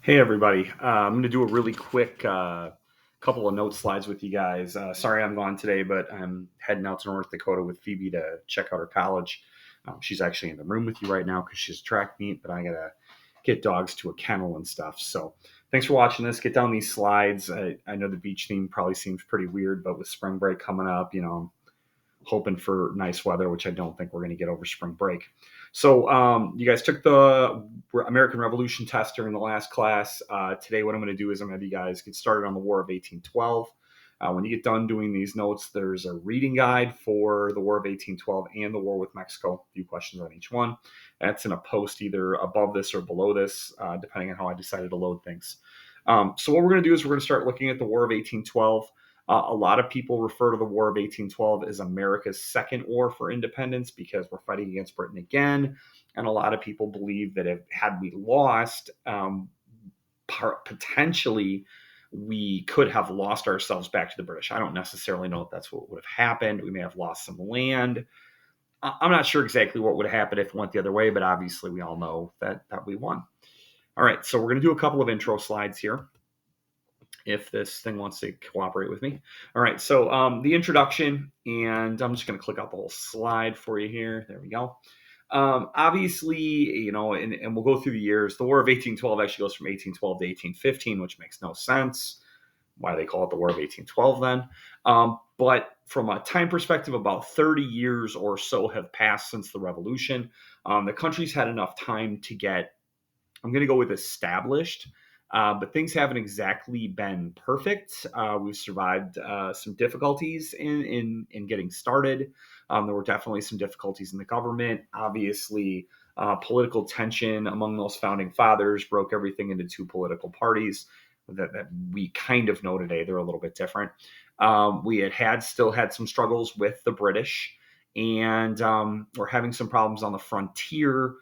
Hey everybody, I'm going to do a really quick couple of note slides with you guys. Sorry I'm gone today, but I'm heading out to North Dakota with Phoebe to check out her college. She's actually in the room with you right now because she's a track meet, but I got to get dogs to a kennel and stuff. So thanks for watching this. Get down these slides. I know the beach theme probably seems pretty weird, but with spring break coming up, hoping for nice weather, which I don't think we're going to get over spring break. So, you guys took the American Revolution test during the last class. Today, what I'm going to do is I'm going to have you guys get started on the War of 1812. When you get done doing these notes, there's a reading guide for the War of 1812 and the War with Mexico. A few questions on each one. That's in a post either above this or below this, depending on how I decided to load things. So what we're going to do is we're going to start looking at the War of 1812. A lot of people refer to the War of 1812 as America's second war for independence because we're fighting against Britain again. And a lot of people believe that had we lost, potentially we could have lost ourselves back to the British. I don't necessarily know if that's what would have happened. We may have lost some land. I'm not sure exactly what would have happened if it went the other way, but obviously we all know that we won. All right, so we're going to do a couple of intro slides here if this thing wants to cooperate with me. All right, so the introduction, and I'm just going to click out the whole slide for you here. There we go. Obviously, and we'll go through the years. The War of 1812 actually goes from 1812 to 1815, which makes no sense. Why they call it the War of 1812 then. But from a time perspective, about 30 years or so have passed since the revolution. The country's had enough time to get, I'm going to go with established, but things haven't exactly been perfect. We've survived some difficulties in getting started. There were definitely some difficulties in the government. Obviously, political tension among those founding fathers broke everything into two political parties that we kind of know today. They're a little bit different. We still had some struggles with the British, and we're having some problems on the frontier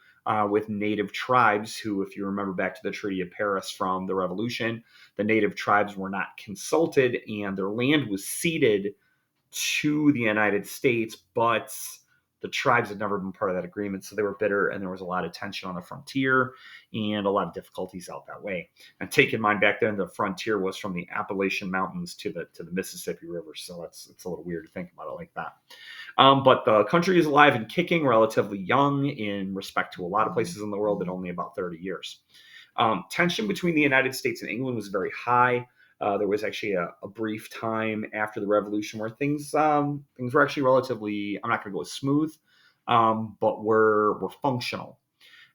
with native tribes who, if you remember back to the Treaty of Paris from the Revolution, the native tribes were not consulted and their land was ceded to the United States, but the tribes had never been part of that agreement, so they were bitter, and there was a lot of tension on the frontier and a lot of difficulties out that way. And take in mind, back then the frontier was from the Appalachian Mountains to the Mississippi River, so it's a little weird to think about it like that. But the country is alive and kicking, relatively young in respect to a lot of places in the world, but only about 30 years. Tension between the United States and England was very high. There was actually a brief time after the revolution where things were actually relatively, I'm not going to go as smooth, but were functional.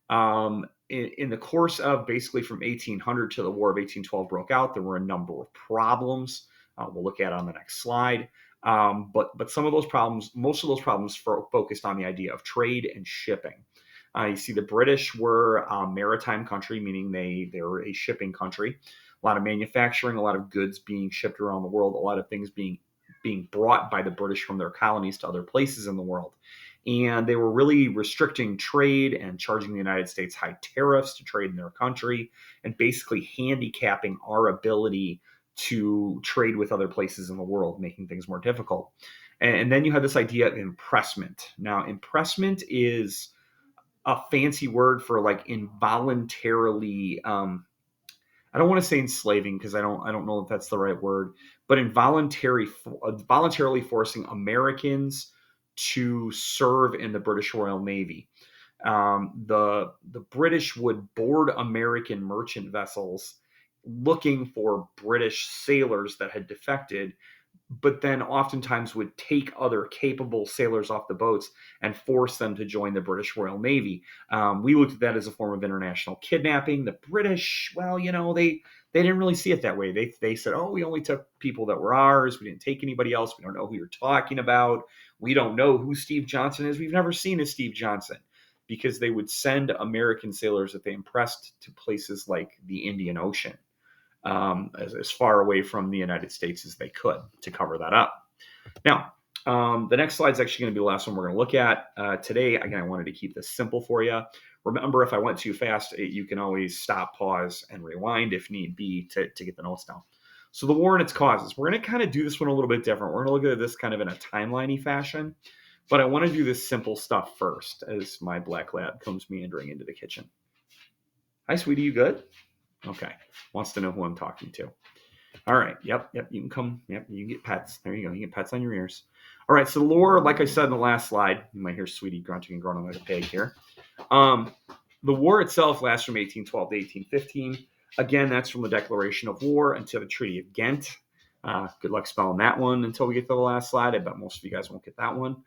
In the course of basically from 1800 to the War of 1812 broke out, there were a number of problems. We'll look at on the next slide. But some of those problems, most of those problems focused on the idea of trade and shipping. You see, the British were a maritime country, meaning they were a shipping country. A lot of manufacturing, a lot of goods being shipped around the world, a lot of things being brought by the British from their colonies to other places in the world. And they were really restricting trade and charging the United States high tariffs to trade in their country and basically handicapping our ability to trade with other places in the world, making things more difficult. And then you have this idea of impressment. Now, impressment is a fancy word for like involuntarily, I don't want to say enslaving because I don't know if that's the right word, but voluntarily forcing Americans to serve in the British Royal Navy. The British would board American merchant vessels looking for British sailors that had defected, but then oftentimes would take other capable sailors off the boats and force them to join the British Royal Navy. We looked at that as a form of international kidnapping. The British, well, they didn't really see it that way. They said, oh, we only took people that were ours. We didn't take anybody else. We don't know who you're talking about. We don't know who Steve Johnson is. We've never seen a Steve Johnson, because they would send American sailors that they impressed to places like the Indian Ocean, as far away from the United States as they could to cover that up. Now, the next slide is actually going to be the last one we're going to look at today. Again, I wanted to keep this simple for you. Remember, if I went too fast, you can always stop, pause, and rewind if need be to get the notes down. So the war and its causes. We're going to kind of do this one a little bit different. We're going to look at this kind of in a timeline-y fashion, but I want to do this simple stuff first as my black lab comes meandering into the kitchen. Hi, sweetie, you good? Okay. Wants to know who I'm talking to. All right. Yep. You can come. Yep. You can get pets. There you go. You get pets on your ears. All right. So the lore, like I said in the last slide, you might hear Sweetie grunting and groaning like a pig here. The war itself lasts from 1812 to 1815. Again, that's from the Declaration of War until the Treaty of Ghent. Good luck spelling that one until we get to the last slide. I bet most of you guys won't get that one.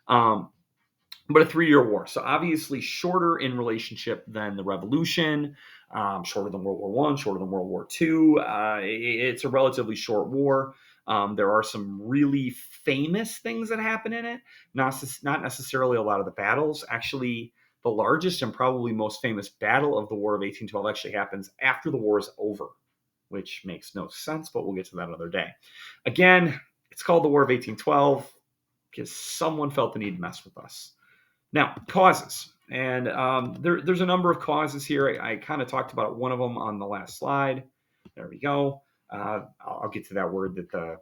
But a 3-year war. So obviously shorter in relationship than the Revolution, shorter than World War One, shorter than World War Two. It's a relatively short war. There are some really famous things that happen in it, not necessarily a lot of the battles. Actually, the largest and probably most famous battle of the War of 1812 actually happens after the war is over, which makes no sense, but we'll get to that another day. Again, it's called the War of 1812 because someone felt the need to mess with us. Now, causes. And there's a number of causes here. I kind of talked about one of them on the last slide. There we go. I'll get to that word that the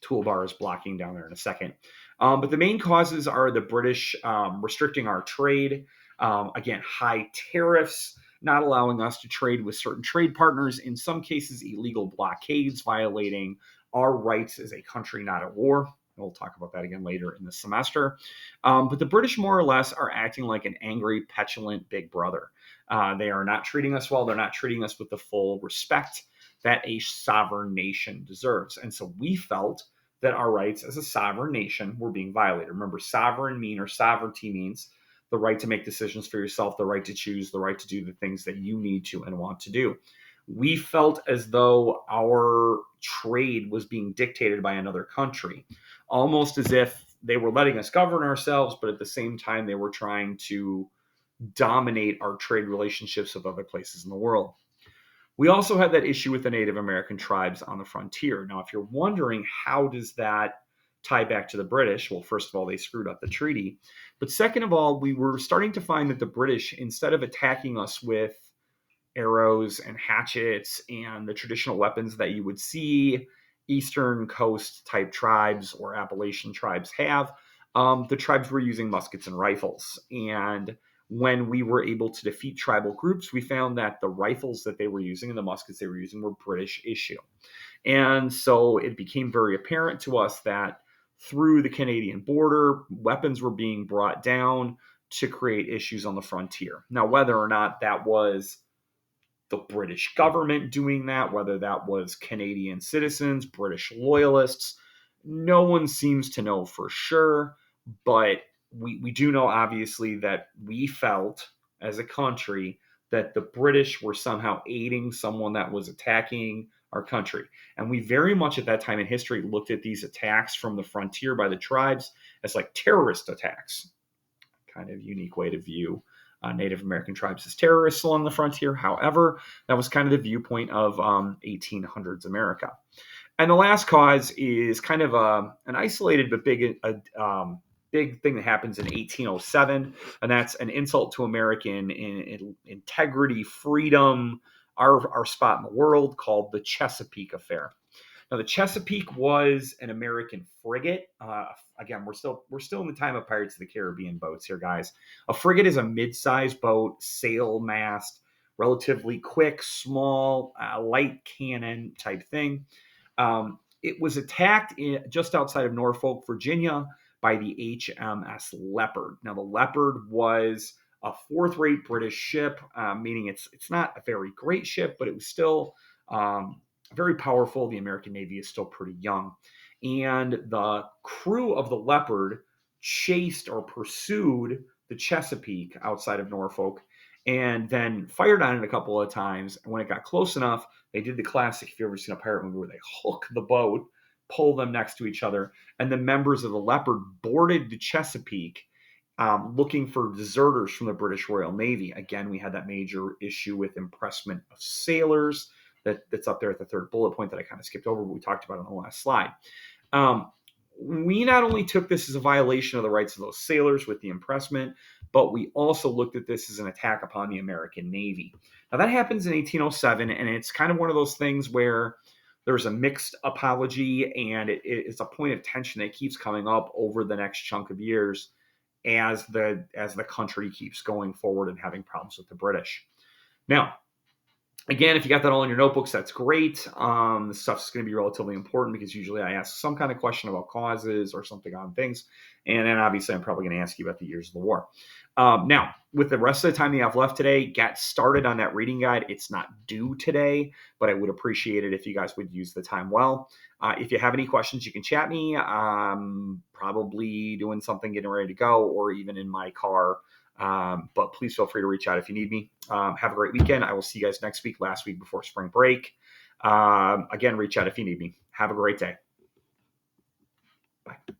toolbar is blocking down there in a second. But the main causes are the British restricting our trade. Again, high tariffs, not allowing us to trade with certain trade partners. In some cases, illegal blockades violating our rights as a country not at war. We'll talk about that again later in the semester. But the British, more or less, are acting like an angry, petulant big brother. They are not treating us well. They're not treating us with the full respect that a sovereign nation deserves. And so we felt that our rights as a sovereign nation were being violated. Remember, sovereignty means the right to make decisions for yourself, the right to choose, the right to do the things that you need to and want to do. We felt as though our trade was being dictated by another country, almost as if they were letting us govern ourselves, but at the same time, they were trying to dominate our trade relationships with other places in the world. We also had that issue with the Native American tribes on the frontier. Now, if you're wondering how does that tie back to the British, well, first of all, they screwed up the treaty. But second of all, we were starting to find that the British, instead of attacking us with arrows and hatchets and the traditional weapons that you would see Eastern Coast type tribes or Appalachian tribes have, the tribes were using muskets and rifles. And when we were able to defeat tribal groups, we found that the rifles that they were using and the muskets they were using were British issue. And so it became very apparent to us that through the Canadian border, weapons were being brought down to create issues on the frontier. Now, whether or not that was the British government doing that, whether that was Canadian citizens, British loyalists, no one seems to know for sure. But we do know, obviously, that we felt as a country that the British were somehow aiding someone that was attacking our country. And we very much at that time in history looked at these attacks from the frontier by the tribes as like terrorist attacks. Kind of unique way to view Native American tribes as terrorists along the frontier. However, that was kind of the viewpoint of 1800s America. And the last cause is kind of an isolated but big thing that happens in 1807, and that's an insult to American integrity, freedom, our spot in the world, called the Chesapeake Affair. Now, the Chesapeake was an American frigate. Again, we're still in the time of Pirates of the Caribbean boats here, guys. A frigate is a mid-sized boat, sail mast, relatively quick, small, light cannon type thing. It was attacked just outside of Norfolk, Virginia, by the HMS Leopard. Now, the Leopard was a fourth-rate British ship, meaning it's not a very great ship, but it was still very powerful. The American Navy is still pretty young. And the crew of the Leopard chased or pursued the Chesapeake outside of Norfolk and then fired on it a couple of times. And when it got close enough, they did the classic, if you've ever seen a pirate movie, where they hook the boat, pull them next to each other, and the members of the Leopard boarded the Chesapeake looking for deserters from the British Royal Navy. Again, we had that major issue with impressment of sailors that's up there at the third bullet point that I kind of skipped over, but we talked about on the last slide. We not only took this as a violation of the rights of those sailors with the impressment, but we also looked at this as an attack upon the American Navy. Now, that happens in 1807, and it's kind of one of those things where there's a mixed apology, and it's a point of tension that keeps coming up over the next chunk of years as the country keeps going forward and having problems with the British. Now, Again, if you got that all in your notebooks, that's great. This stuff's going to be relatively important because usually I ask some kind of question about causes or something on things. And then obviously I'm probably going to ask you about the years of the war. Now, with the rest of the time you have left today, get started on that reading guide. It's not due today, but I would appreciate it if you guys would use the time well. If you have any questions, you can chat me. Probably doing something, getting ready to go, or even in my car. But please feel free to reach out if you need me. Have a great weekend. I will see you guys next week, last week before spring break. Again, reach out if you need me. Have a great day. Bye.